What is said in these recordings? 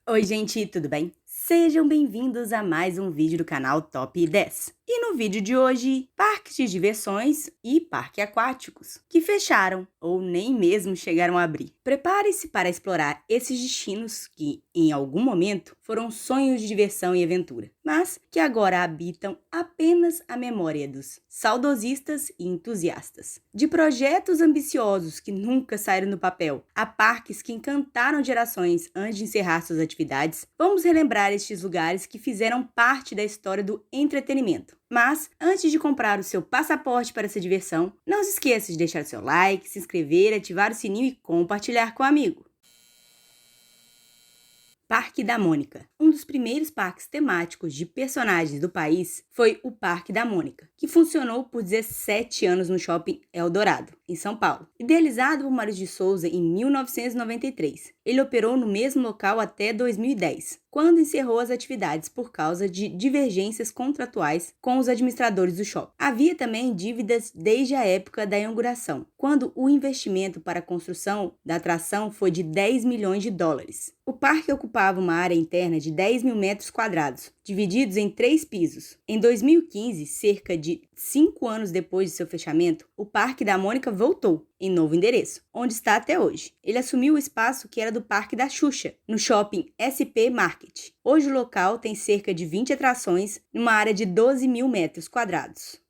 Oi, gente, tudo bem? Sejam bem-vindos a mais um vídeo do canal Top 10. E no vídeo de hoje, parques de diversões e parques aquáticos que fecharam ou nem mesmo chegaram a abrir. Prepare-se para explorar esses destinos que, em algum momento, foram sonhos de diversão e aventura, mas que agora habitam apenas a memória dos saudosistas e entusiastas. De projetos ambiciosos que nunca saíram do papel, a parques que encantaram gerações antes de encerrar suas atividades, vamos relembrar estes lugares que fizeram parte da história do entretenimento. Mas, antes de comprar o seu passaporte para essa diversão, não se esqueça de deixar o seu like, se inscrever, ativar o sininho e compartilhar com um amigo. Parque da Mônica. Um dos primeiros parques temáticos de personagens do país foi o Parque da Mônica, que funcionou por 17 anos no Shopping Eldorado, em São Paulo. Idealizado por Mário de Souza em 1993, ele operou no mesmo local até 2010, quando encerrou as atividades por causa de divergências contratuais com os administradores do shopping. Havia também dívidas desde a época da inauguração, quando o investimento para a construção da atração foi de 10 milhões de dólares. O parque ocupava uma área interna de 10 mil metros quadrados, divididos em 3 pisos. Em 2015, cerca de 5 anos depois de seu fechamento, o Parque da Mônica voltou, em novo endereço, onde está até hoje. Ele assumiu o espaço que era do Parque da Xuxa, no Shopping SP Market. Hoje o local tem cerca de 20 atrações, numa área de 12 mil metros quadrados.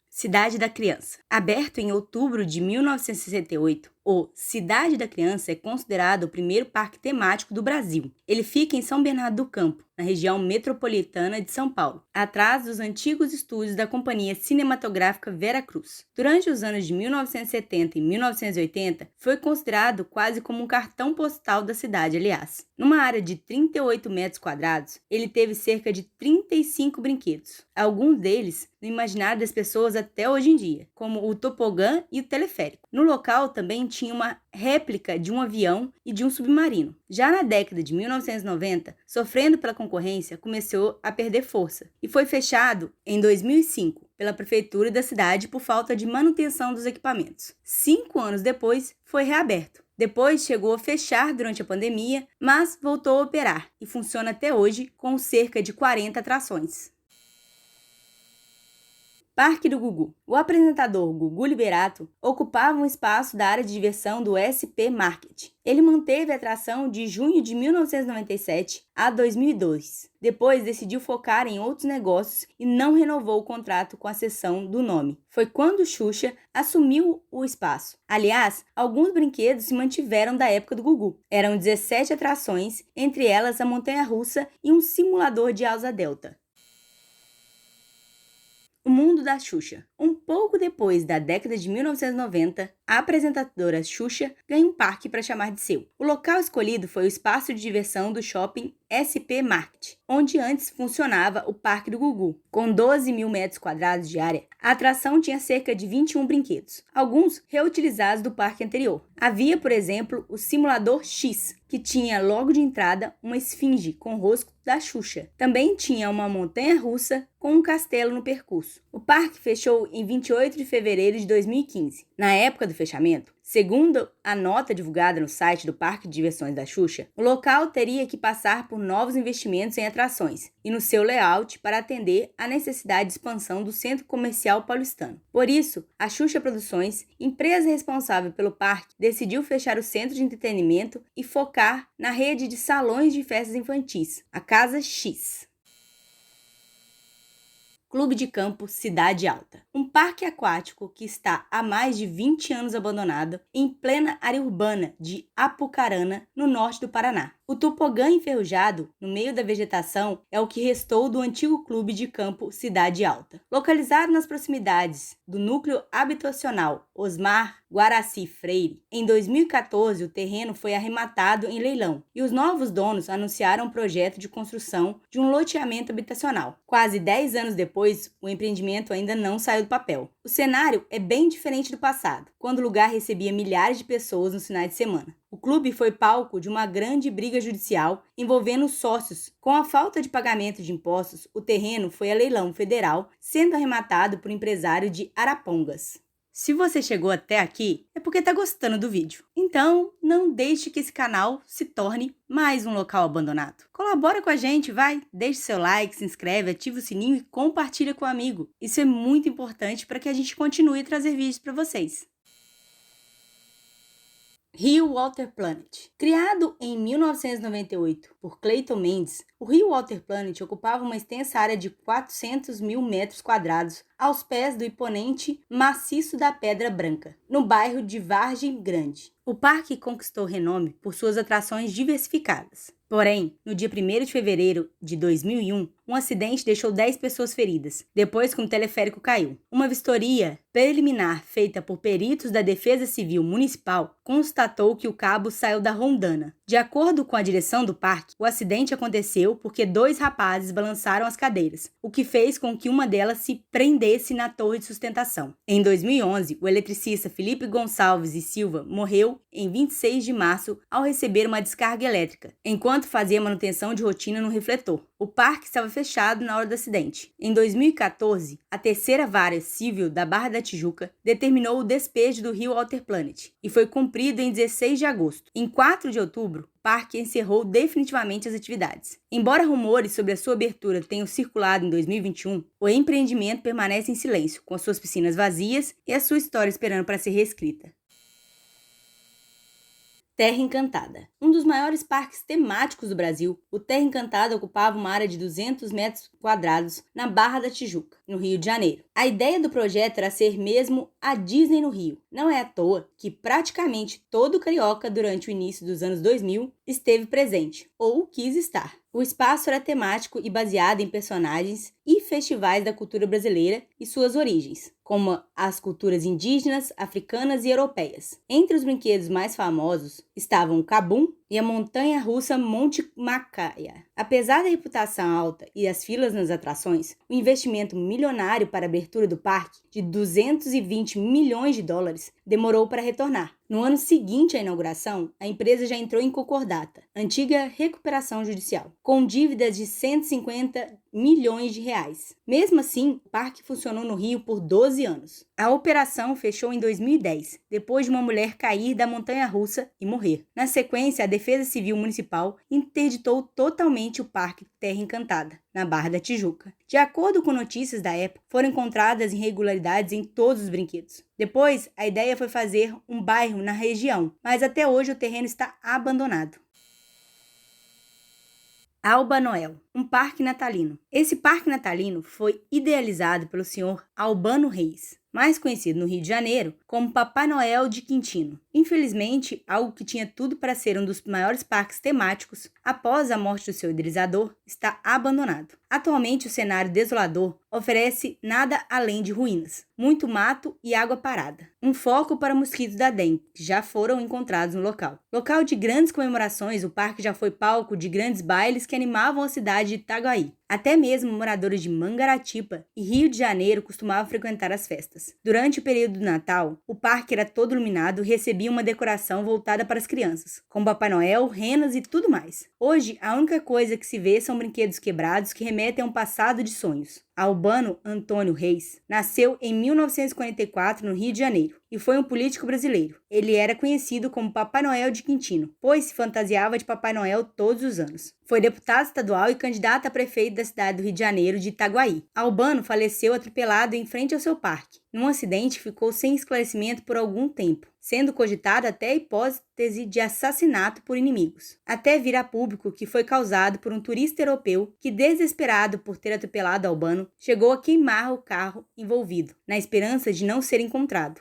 Cidade da Criança. Aberto em outubro de 1968, o Cidade da Criança é considerado o primeiro parque temático do Brasil. Ele fica em São Bernardo do Campo, na região metropolitana de São Paulo, atrás dos antigos estúdios da Companhia Cinematográfica Veracruz. Durante os anos de 1970 e 1980, foi considerado quase como um cartão postal da cidade, aliás. Numa área de 38 metros quadrados, ele teve cerca de 35 brinquedos, alguns deles no imaginário das pessoas até hoje em dia, como o tobogã e o teleférico. No local também tinha uma réplica de um avião e de um submarino. Já na década de 1990, sofrendo pela concorrência, começou a perder força e foi fechado em 2005 pela prefeitura da cidade por falta de manutenção dos equipamentos. 5 anos depois, foi reaberto. Depois chegou a fechar durante a pandemia, mas voltou a operar e funciona até hoje com cerca de 40 atrações. Parque do Gugu. O apresentador Gugu Liberato ocupava um espaço da área de diversão do SP Market. Ele manteve a atração de junho de 1997 a 2002. Depois decidiu focar em outros negócios e não renovou o contrato com a cessão do nome. Foi quando Xuxa assumiu o espaço. Aliás, alguns brinquedos se mantiveram da época do Gugu. Eram 17 atrações, entre elas a montanha-russa e um simulador de asa delta. O Mundo da Xuxa. Um pouco depois da década de 1990, a apresentadora Xuxa ganha um parque para chamar de seu. O local escolhido foi o espaço de diversão do Shopping SP Market, onde antes funcionava o Parque do Gugu. Com 12 mil metros quadrados de área, a atração tinha cerca de 21 brinquedos, alguns reutilizados do parque anterior. Havia, por exemplo, o Simulador X, que tinha logo de entrada uma esfinge com o rosto da Xuxa. Também tinha uma montanha-russa com um castelo no percurso. O parque fechou em 28 de fevereiro de 2015. Na época do fechamento, segundo a nota divulgada no site do Parque de Diversões da Xuxa, o local teria que passar por novos investimentos em atrações e no seu layout para atender à necessidade de expansão do centro comercial paulistano. Por isso, a Xuxa Produções, empresa responsável pelo parque, decidiu fechar o centro de entretenimento e focar na rede de salões de festas infantis, a Casa X. Clube de Campo Cidade Alta. Um parque aquático que está há mais de 20 anos abandonado em plena área urbana de Apucarana, no norte do Paraná. O tobogã enferrujado, no meio da vegetação, é o que restou do antigo Clube de Campo Cidade Alta. Localizado nas proximidades do núcleo habitacional Osmar Guaraci Freire, em 2014 o terreno foi arrematado em leilão e os novos donos anunciaram um projeto de construção de um loteamento habitacional. Quase 10 anos depois, o empreendimento ainda não saiu do papel. O cenário é bem diferente do passado, quando o lugar recebia milhares de pessoas nos finais de semana. O clube foi palco de uma grande briga judicial envolvendo os sócios. Com a falta de pagamento de impostos, o terreno foi a leilão federal, sendo arrematado por um empresário de Arapongas. Se você chegou até aqui, é porque está gostando do vídeo. Então, não deixe que esse canal se torne mais um local abandonado. Colabora com a gente, vai! Deixe seu like, se inscreve, ativa o sininho e compartilha com um amigo. Isso é muito importante para que a gente continue a trazer vídeos para vocês. Rio Water Planet. Criado em 1998 por Clayton Mendes, o Rio Water Planet ocupava uma extensa área de 400 mil metros quadrados aos pés do imponente Maciço da Pedra Branca, no bairro de Vargem Grande. O parque conquistou renome por suas atrações diversificadas. Porém, no dia 1º de fevereiro de 2001, um acidente deixou 10 pessoas feridas, depois que um teleférico caiu. Uma vistoria preliminar feita por peritos da Defesa Civil Municipal constatou que o cabo saiu da rondana. De acordo com a direção do parque, o acidente aconteceu porque 2 rapazes balançaram as cadeiras, o que fez com que uma delas se prendesse na torre de sustentação. Em 2011, o eletricista Felipe Gonçalves e Silva morreu em 26 de março ao receber uma descarga elétrica, enquanto fazia manutenção de rotina no refletor. O parque estava fechado na hora do acidente. Em 2014, a terceira vara civil da Barra da Tijuca determinou o despejo do Rio Water Planet e foi cumprido em 16 de agosto. Em 4 de outubro, o parque encerrou definitivamente as atividades. Embora rumores sobre a sua abertura tenham circulado em 2021, o empreendimento permanece em silêncio, com as suas piscinas vazias e a sua história esperando para ser reescrita. Terra Encantada. Um dos maiores parques temáticos do Brasil, o Terra Encantada ocupava uma área de 200 metros quadrados na Barra da Tijuca, no Rio de Janeiro. A ideia do projeto era ser mesmo a Disney no Rio. Não é à toa que praticamente todo carioca durante o início dos anos 2000 esteve presente, ou quis estar. O espaço era temático e baseado em personagens e festivais da cultura brasileira e suas origens, como as culturas indígenas, africanas e europeias. Entre os brinquedos mais famosos estavam o Kabum e a montanha-russa Monte Macaia. Apesar da reputação alta e as filas nas atrações, o investimento milionário para a abertura do parque, de 220 milhões de dólares, demorou para retornar. No ano seguinte à inauguração, a empresa já entrou em concordata, antiga recuperação judicial, com dívidas de 150 milhões de reais. Mesmo assim, o parque funcionou no Rio por 12 anos. A operação fechou em 2010, depois de uma mulher cair da montanha-russa e morrer. Na sequência, a Defesa Civil Municipal interditou totalmente o Parque Terra Encantada, na Barra da Tijuca. De acordo com notícias da época, foram encontradas irregularidades em todos os brinquedos. Depois, a ideia foi fazer um bairro na região, mas até hoje o terreno está abandonado. Alba Noel, um parque natalino. Esse parque natalino foi idealizado pelo senhor Albano Reis, mais conhecido no Rio de Janeiro como Papai Noel de Quintino. Infelizmente, algo que tinha tudo para ser um dos maiores parques temáticos, após a morte do seu idealizador, está abandonado. Atualmente, o cenário desolador oferece nada além de ruínas, muito mato e água parada. Um foco para mosquitos da dengue, que já foram encontrados no local. Local de grandes comemorações, o parque já foi palco de grandes bailes que animavam a cidade de Itaguaí. Até mesmo moradores de Mangaratiba e Rio de Janeiro costumavam frequentar as festas. Durante o período do Natal, o parque era todo iluminado e recebia uma decoração voltada para as crianças, com Papai Noel, renas e tudo mais. Hoje, a única coisa que se vê são brinquedos quebrados que remetem a um passado de sonhos. Albano Antônio Reis nasceu em 1944 no Rio de Janeiro e foi um político brasileiro. Ele era conhecido como Papai Noel de Quintino, pois se fantasiava de Papai Noel todos os anos. Foi deputado estadual e candidato a prefeito da cidade do Rio de Janeiro de Itaguaí. Albano faleceu atropelado em frente ao seu parque. Num acidente, ficou sem esclarecimento por algum tempo, sendo cogitada até a hipótese de assassinato por inimigos, até vir a público que foi causado por um turista europeu que, desesperado por ter atropelado Albano, chegou a queimar o carro envolvido, na esperança de não ser encontrado.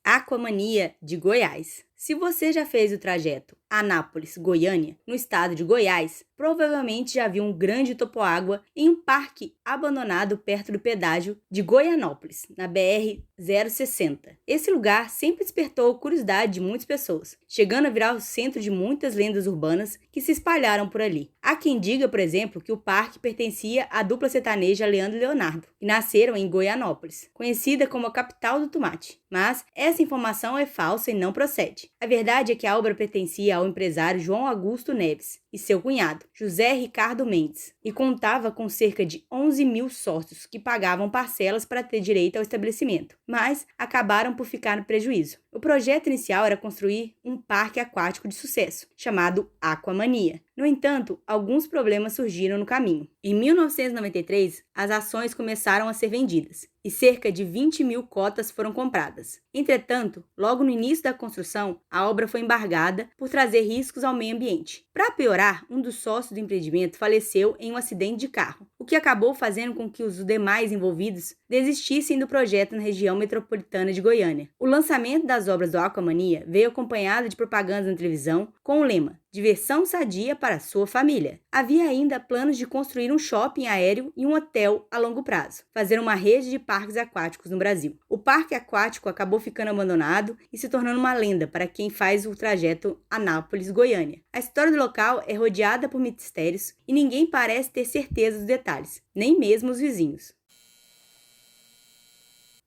Aquamania de Goiás. Se você já fez o trajeto Anápolis-Goiânia, no estado de Goiás, provavelmente já viu um grande toboágua em um parque abandonado perto do pedágio de Goianópolis, na BR-060. Esse lugar sempre despertou a curiosidade de muitas pessoas, chegando a virar o centro de muitas lendas urbanas que se espalharam por ali. Há quem diga, por exemplo, que o parque pertencia à dupla sertaneja Leandro e Leonardo, que nasceram em Goianópolis, conhecida como a capital do tomate. Mas essa informação é falsa e não procede. A verdade é que a obra pertencia ao empresário João Augusto Neves e seu cunhado, José Ricardo Mendes, e contava com cerca de 11 mil sócios que pagavam parcelas para ter direito ao estabelecimento, mas acabaram por ficar no prejuízo. O projeto inicial era construir um parque aquático de sucesso, chamado Aquamania. No entanto, alguns problemas surgiram no caminho. Em 1993, as ações começaram a ser vendidas e cerca de 20 mil cotas foram compradas. Entretanto, logo no início da construção, a obra foi embargada por trazer riscos ao meio ambiente. Para piorar, um dos sócios do empreendimento faleceu em um acidente de carro, o que acabou fazendo com que os demais envolvidos desistissem do projeto na região metropolitana de Goiânia. O lançamento das obras do Aquamania veio acompanhado de propagandas na televisão com o lema "Diversão sadia para a sua família". Havia ainda planos de construir um shopping aéreo e um hotel a longo prazo, fazer uma rede de parques aquáticos no Brasil. O parque aquático acabou ficando abandonado e se tornando uma lenda para quem faz o trajeto Anápolis-Goiânia. A história do local é rodeada por mistérios e ninguém parece ter certeza dos detalhes, nem mesmo os vizinhos.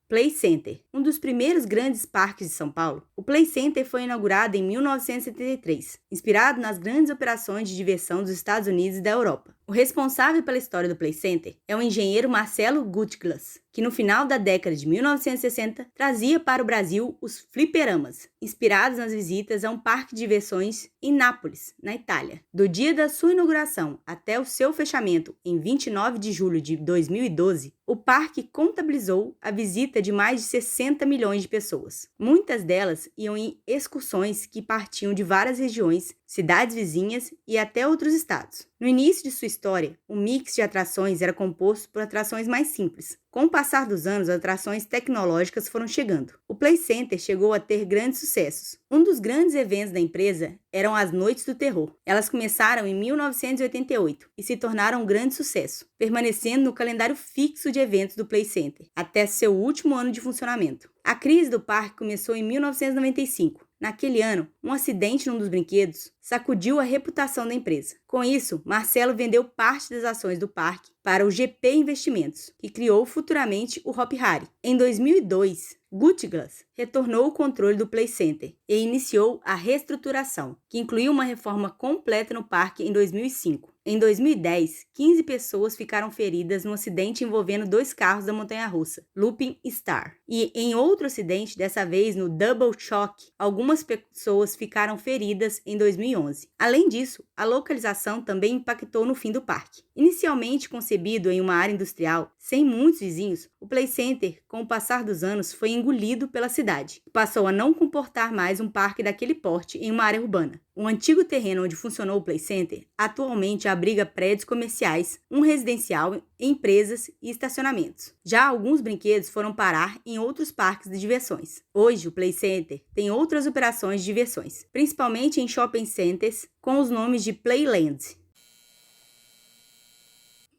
Play Center, um dos primeiros grandes parques de São Paulo. O Play Center foi inaugurado em 1973, inspirado nas grandes operações de diversão dos Estados Unidos e da Europa. O responsável pela história do Play Center é o engenheiro Marcelo Gutglas, que no final da década de 1960 trazia para o Brasil os fliperamas, inspirados nas visitas a um parque de diversões em Nápoles, na Itália. Do dia da sua inauguração até o seu fechamento em 29 de julho de 2012, o parque contabilizou a visita de mais de 60 milhões de pessoas. Muitas delas iam em excursões que partiam de várias regiões, cidades vizinhas e até outros estados. No início de sua história, o mix de atrações era composto por atrações mais simples. Com o passar dos anos, as atrações tecnológicas foram chegando. O Play Center chegou a ter grandes sucessos. Um dos grandes eventos da empresa eram as Noites do Terror. Elas começaram em 1988 e se tornaram um grande sucesso, permanecendo no calendário fixo de eventos do Play Center, até seu último ano de funcionamento. A crise do parque começou em 1995. Naquele ano, um acidente num dos brinquedos sacudiu a reputação da empresa. Com isso, Marcelo vendeu parte das ações do parque para o GP Investimentos, que criou futuramente o Hop Hari. Em 2002, Gutglas retornou o controle do Play Center e iniciou a reestruturação, que incluiu uma reforma completa no parque em 2005. Em 2010, 15 pessoas ficaram feridas num acidente envolvendo 2 carros da montanha-russa, Looping Star. E em outro acidente, dessa vez no Double Shock, algumas pessoas ficaram feridas em 2011. Além disso, a localização também impactou no fim do parque. Inicialmente concebido em uma área industrial, sem muitos vizinhos, o Play Center, com o passar dos anos, foi engolido pela cidade. Passou a não comportar mais um parque daquele porte em uma área urbana. O antigo terreno onde funcionou o Play Center atualmente abriga prédios comerciais, um residencial, empresas e estacionamentos. Já alguns brinquedos foram parar em outros parques de diversões. Hoje, o Play Center tem outras operações de diversões, principalmente em shopping centers, com os nomes de Playland.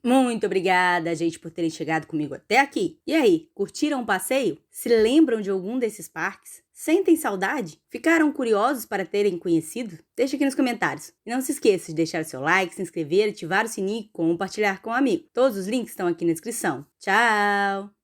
Muito obrigada, gente, por terem chegado comigo até aqui. E aí, curtiram o passeio? Se lembram de algum desses parques? Sentem saudade? Ficaram curiosos para terem conhecido? Deixa aqui nos comentários. E não se esqueça de deixar seu like, se inscrever, ativar o sininho e compartilhar com um amigo. Todos os links estão aqui na descrição. Tchau!